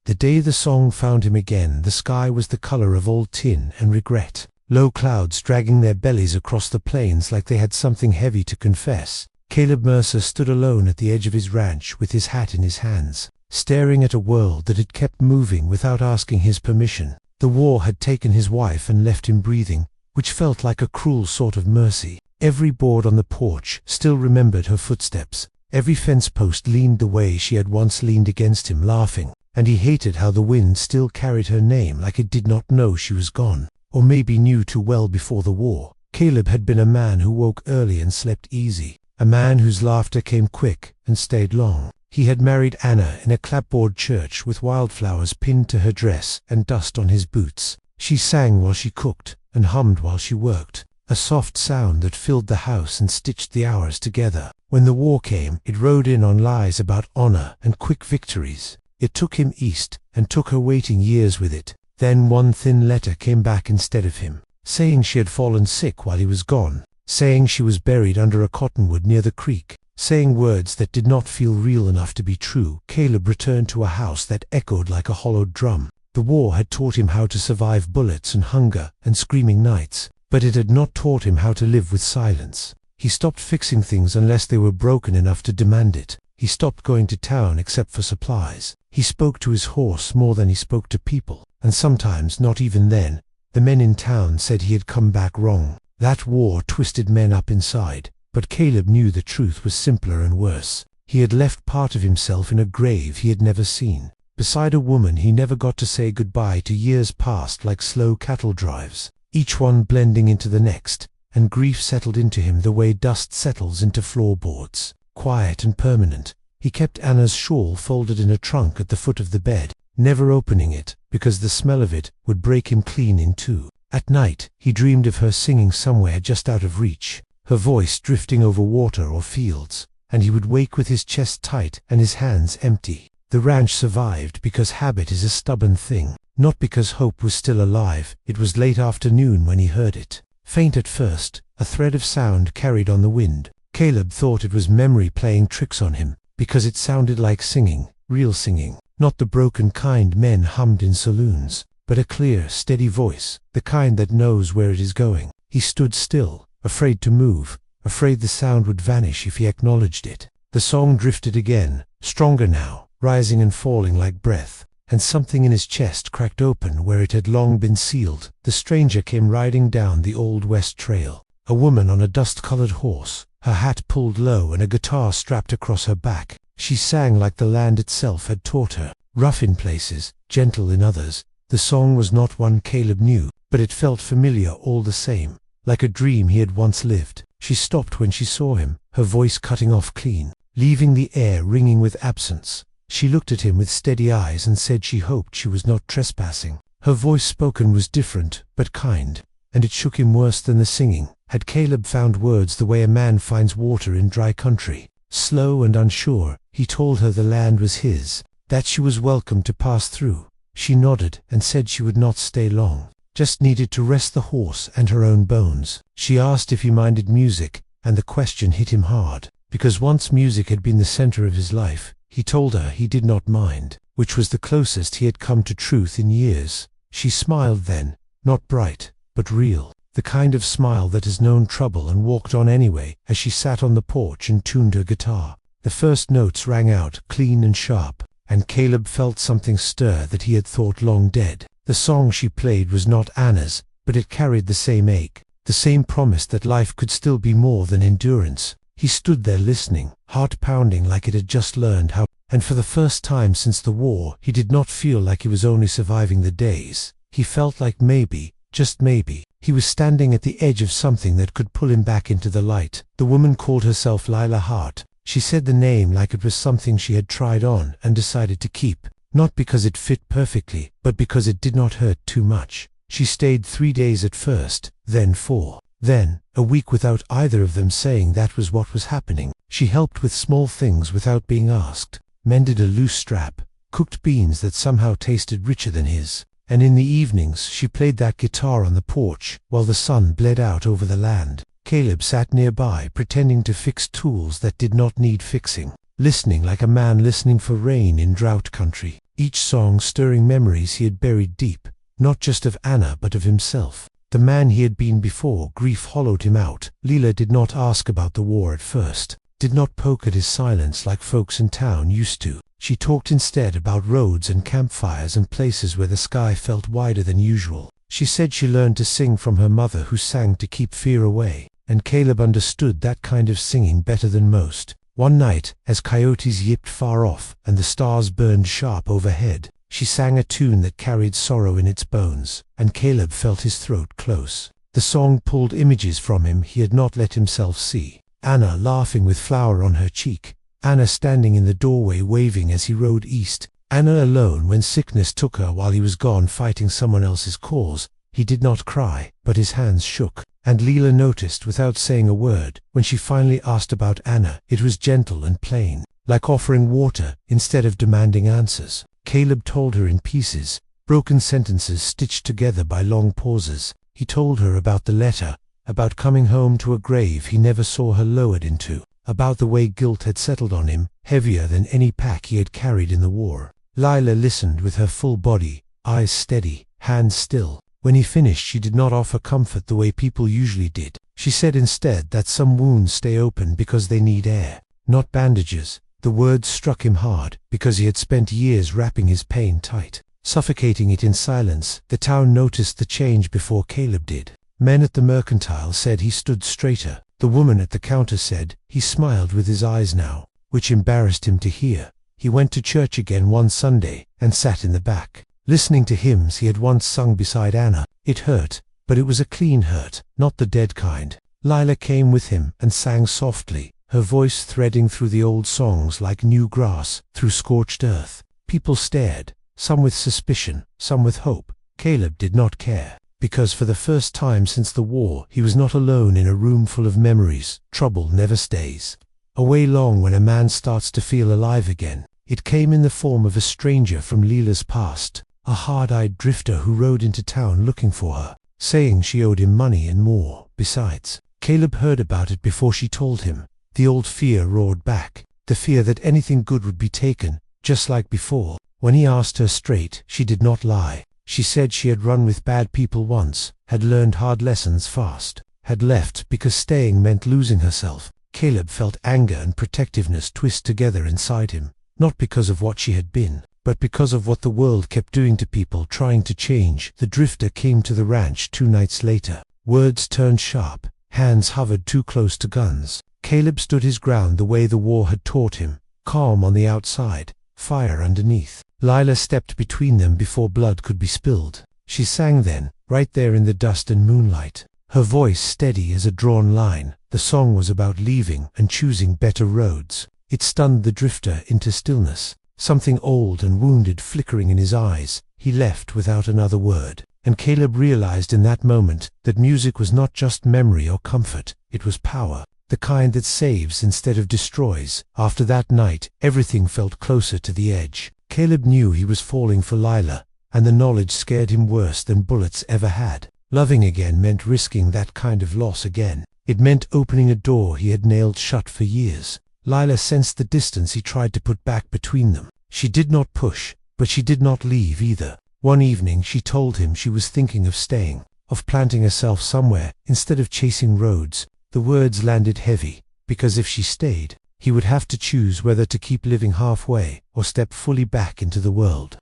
The day the song found him again, the sky was the color of old tin and regret. Low clouds dragging their bellies across the plains like they had something heavy to confess. Caleb Mercer stood alone at the edge of his ranch with his hat in his hands, staring at a world that had kept moving without asking his permission. The war had taken his wife and left him breathing, which felt like a cruel sort of mercy. Every board on the porch still remembered her footsteps. Every fence post leaned the way she had once leaned against him, laughing, and he hated how the wind still carried her name like it did not know she was gone, or maybe knew too well before the war. Caleb had been a man who woke early and slept easy, a man whose laughter came quick and stayed long. He had married Anna in a clapboard church with wildflowers pinned to her dress and dust on his boots. She sang while she cooked and hummed while she worked, a soft sound that filled the house and stitched the hours together. When the war came, it rode in on lies about honor and quick victories. It took him east and took her waiting years with it. Then one thin letter came back instead of him, saying she had fallen sick while he was gone, saying she was buried under a cottonwood near the creek, saying words that did not feel real enough to be true. Caleb returned to a house that echoed like a hollowed drum. The war had taught him how to survive bullets and hunger and screaming nights, but it had not taught him how to live with silence. He stopped fixing things unless they were broken enough to demand it. He stopped going to town except for supplies. He spoke to his horse more than he spoke to people, and sometimes, not even then, the men in town said he had come back wrong. That war twisted men up inside, but Caleb knew the truth was simpler and worse. He had left part of himself in a grave he had never seen, beside a woman he never got to say goodbye to. Years passed like slow cattle drives, each one blending into the next, and grief settled into him the way dust settles into floorboards, quiet and permanent. He kept Anna's shawl folded in a trunk at the foot of the bed, never opening it, because the smell of it would break him clean in two. At night, he dreamed of her singing somewhere just out of reach, her voice drifting over water or fields, and he would wake with his chest tight and his hands empty. The ranch survived because habit is a stubborn thing, not because hope was still alive. It was late afternoon when he heard it. Faint at first, a thread of sound carried on the wind. Caleb thought it was memory playing tricks on him, because it sounded like singing, real singing, not the broken kind men hummed in saloons, but a clear, steady voice, the kind that knows where it is going. He stood still, afraid to move, afraid the sound would vanish if he acknowledged it. The song drifted again, stronger now, rising and falling like breath, and something in his chest cracked open where it had long been sealed. The stranger came riding down the Old West Trail, a woman on a dust-colored horse, her hat pulled low and a guitar strapped across her back. She sang like the land itself had taught her, rough in places, gentle in others. The song was not one Caleb knew, but it felt familiar all the same, like a dream he had once lived. She stopped when she saw him, her voice cutting off clean, leaving the air ringing with absence. She looked at him with steady eyes and said she hoped she was not trespassing. Her voice spoken was different, but kind, and it shook him worse than the singing. Had Caleb found words the way a man finds water in dry country? Slow and unsure, he told her the land was his, that she was welcome to pass through. She nodded and said she would not stay long, just needed to rest the horse and her own bones. She asked if he minded music, and the question hit him hard, because once music had been the center of his life. He told her he did not mind, which was the closest he had come to truth in years. She smiled then, not bright, but real, the kind of smile that has known trouble and walked on anyway, as she sat on the porch and tuned her guitar. The first notes rang out, clean and sharp, and Caleb felt something stir that he had thought long dead. The song she played was not Anna's, but it carried the same ache, the same promise that life could still be more than endurance. He stood there listening, heart pounding like it had just learned how, and for the first time since the war, he did not feel like he was only surviving the days. He felt like maybe, just maybe, he was standing at the edge of something that could pull him back into the light. The woman called herself Lila Hart. She said the name like it was something she had tried on and decided to keep, not because it fit perfectly, but because it did not hurt too much. She stayed 3 days at first, then 4. Then, a week without either of them saying that was what was happening. She helped with small things without being asked, mended a loose strap, cooked beans that somehow tasted richer than his, and in the evenings she played that guitar on the porch while the sun bled out over the land. Caleb sat nearby pretending to fix tools that did not need fixing. listening like a man listening for rain in drought country, each song stirring memories he had buried deep, not just of Anna but of himself, the man he had been before. Grief hollowed him out. Lila did not ask about the war at first, did not poke at his silence like folks in town used to. She talked instead about roads and campfires and places where the sky felt wider than usual. She said she learned to sing from her mother, who sang to keep fear away, and Caleb understood that kind of singing better than most. One night, as coyotes yipped far off and the stars burned sharp overhead, she sang a tune that carried sorrow in its bones, and Caleb felt his throat close. The song pulled images from him he had not let himself see. Anna laughing with flour on her cheek, Anna standing in the doorway waving as he rode east, Anna alone when sickness took her while he was gone fighting someone else's cause. He did not cry, but his hands shook, and Lila noticed without saying a word. When she finally asked about Anna, it was gentle and plain, like offering water instead of demanding answers. Caleb told her in pieces, broken sentences stitched together by long pauses. He told her about the letter, about coming home to a grave he never saw her lowered into, about the way guilt had settled on him, heavier than any pack he had carried in the war. Lila listened with her full body, eyes steady, hands still. When he finished, she did not offer comfort the way people usually did. She said instead that some wounds stay open because they need air, not bandages. The words struck him hard, because he had spent years wrapping his pain tight, suffocating it in silence. The town noticed the change before Caleb did. Men at the mercantile said he stood straighter. The woman at the counter said he smiled with his eyes now, which embarrassed him to hear. He went to church again one Sunday, and sat in the back, listening to hymns he had once sung beside Anna. It hurt, but it was a clean hurt, not the dead kind. Lila came with him and sang softly, her voice threading through the old songs like new grass through scorched earth. People stared, some with suspicion, some with hope. Caleb did not care, because for the first time since the war he was not alone in a room full of memories. Trouble never stays away long when a man starts to feel alive again. It came in the form of a stranger from Lila's past, a hard-eyed drifter who rode into town looking for her, saying she owed him money and more. Besides, Caleb heard about it before she told him. The old fear roared back, the fear that anything good would be taken, just like before. When he asked her straight, she did not lie. She said she had run with bad people once, had learned hard lessons fast, had left because staying meant losing herself. Caleb felt anger and protectiveness twist together inside him, not because of what she had been, but because of what the world kept doing to people trying to change. The drifter came to the ranch 2 nights later. Words turned sharp, hands hovered too close to guns. Caleb stood his ground the way the war had taught him, calm on the outside, fire underneath. Lila stepped between them before blood could be spilled. She sang then, right there in the dust and moonlight, her voice steady as a drawn line. The song was about leaving and choosing better roads. It stunned the drifter into stillness, something old and wounded flickering in his eyes. He left without another word, and Caleb realized in that moment that music was not just memory or comfort, it was power. The kind that saves instead of destroys. After that night, everything felt closer to the edge. Caleb knew he was falling for Lila, and the knowledge scared him worse than bullets ever had. Loving again meant risking that kind of loss again. It meant opening a door he had nailed shut for years. Lila sensed the distance he tried to put back between them. She did not push, but she did not leave either. One evening she told him she was thinking of staying, of planting herself somewhere, instead of chasing roads. The words landed heavy, because if she stayed, he would have to choose whether to keep living halfway or step fully back into the world.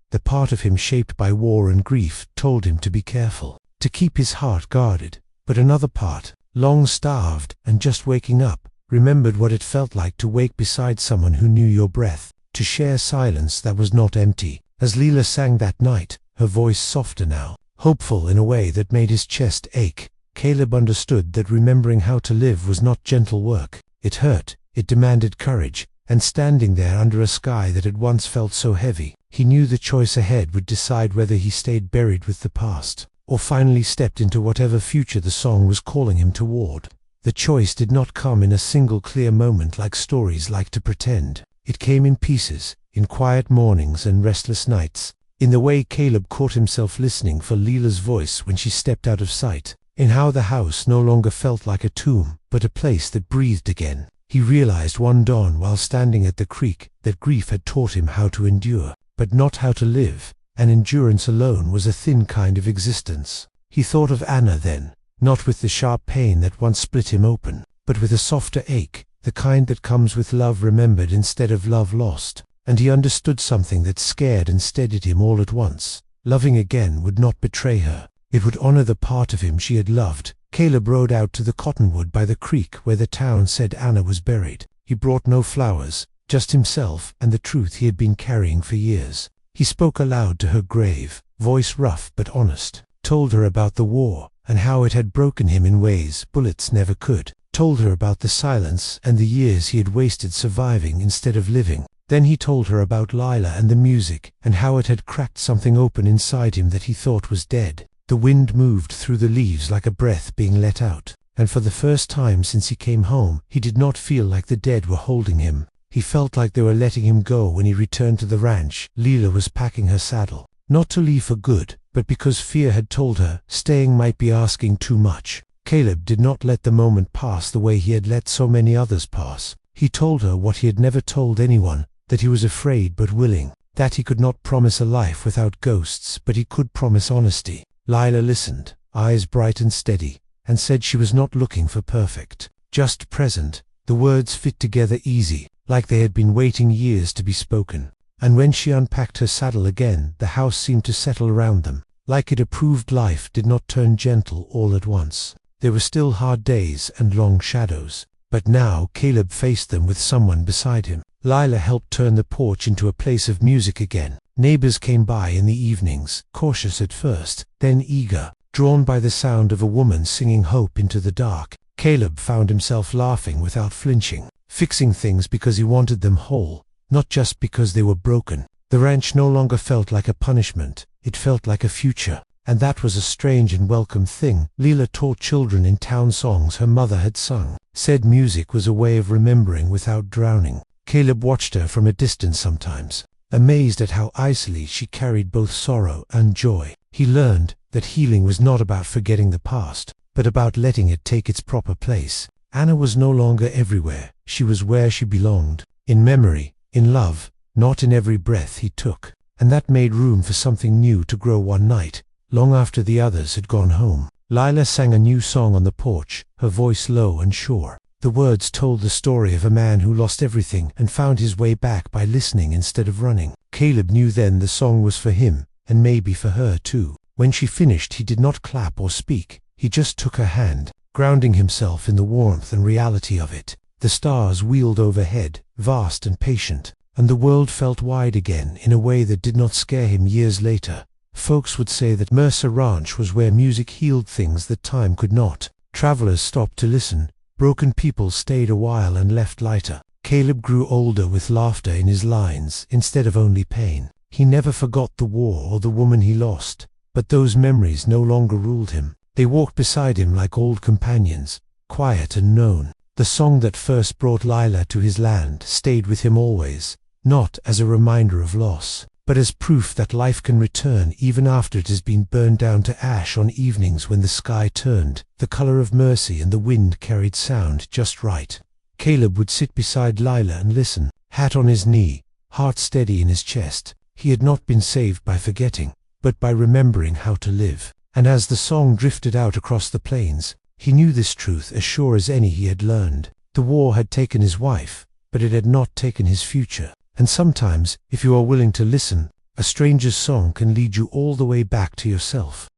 The part of him shaped by war and grief told him to be careful, to keep his heart guarded. But another part, long starved and just waking up, remembered what it felt like to wake beside someone who knew your breath, to share silence that was not empty. As Lila sang that night, her voice softer now, hopeful in a way that made his chest ache, Caleb understood that remembering how to live was not gentle work. It hurt, it demanded courage, and standing there under a sky that had once felt so heavy, he knew the choice ahead would decide whether he stayed buried with the past, or finally stepped into whatever future the song was calling him toward. The choice did not come in a single clear moment like stories like to pretend. It came in pieces, in quiet mornings and restless nights, in the way Caleb caught himself listening for Lila's voice when she stepped out of sight, in how the house no longer felt like a tomb, but a place that breathed again. He realized one dawn while standing at the creek that grief had taught him how to endure, but not how to live, and endurance alone was a thin kind of existence. He thought of Anna then, not with the sharp pain that once split him open, but with a softer ache, the kind that comes with love remembered instead of love lost, and he understood something that scared and steadied him all at once. Loving again would not betray her. It would honor the part of him she had loved. Caleb rode out to the cottonwood by the creek where the town said Anna was buried. He brought no flowers, just himself and the truth he had been carrying for years. He spoke aloud to her grave, voice rough but honest, told her about the war and how it had broken him in ways bullets never could, told her about the silence and the years he had wasted surviving instead of living. Then he told her about Lila and the music, and how it had cracked something open inside him that he thought was dead. The wind moved through the leaves like a breath being let out, and for the first time since he came home, he did not feel like the dead were holding him. He felt like they were letting him go when he returned to the ranch. Lila was packing her saddle, not to leave for good, but because fear had told her staying might be asking too much. Caleb did not let the moment pass the way he had let so many others pass. He told her what he had never told anyone, that he was afraid but willing, that he could not promise a life without ghosts, but he could promise honesty. Lila listened, eyes bright and steady, and said she was not looking for perfect, just present. The words fit together easy, like they had been waiting years to be spoken. And when she unpacked her saddle again, the house seemed to settle around them, like it approved life did not turn gentle all at once. There were still hard days and long shadows, but now Caleb faced them with someone beside him. Lila helped turn the porch into a place of music again. Neighbors came by in the evenings, cautious at first, then eager, drawn by the sound of a woman singing hope into the dark. Caleb found himself laughing without flinching, fixing things because he wanted them whole, not just because they were broken. The ranch no longer felt like a punishment, it felt like a future. And that was a strange and welcome thing. Lila taught children in town songs her mother had sung, said music was a way of remembering without drowning. Caleb watched her from a distance sometimes, amazed at how easily she carried both sorrow and joy. He learned that healing was not about forgetting the past, but about letting it take its proper place. Anna was no longer everywhere. She was where she belonged, in memory, in love, not in every breath he took. And that made room for something new to grow one night, long after the others had gone home. Lila sang a new song on the porch, her voice low and sure. The words told the story of a man who lost everything and found his way back by listening instead of running. Caleb knew then the song was for him, and maybe for her too. When she finished, he did not clap or speak. He just took her hand, grounding himself in the warmth and reality of it. The stars wheeled overhead, vast and patient, and the world felt wide again in a way that did not scare him years later. Folks would say that Mercer Ranch was where music healed things that time could not. Travelers stopped to listen. Broken people stayed a while and left lighter. Caleb grew older with laughter in his lines instead of only pain. He never forgot the war or the woman he lost, but those memories no longer ruled him. They walked beside him like old companions, quiet and known. The song that first brought Lila to his land stayed with him always, not as a reminder of loss, but as proof that life can return even after it has been burned down to ash on evenings when the sky turned the color of mercy and the wind carried sound just right. Caleb would sit beside Lila and listen, hat on his knee, heart steady in his chest. He had not been saved by forgetting, but by remembering how to live. And as the song drifted out across the plains, he knew this truth as sure as any he had learned. The war had taken his wife, but it had not taken his future. And sometimes, if you are willing to listen, a stranger's song can lead you all the way back to yourself.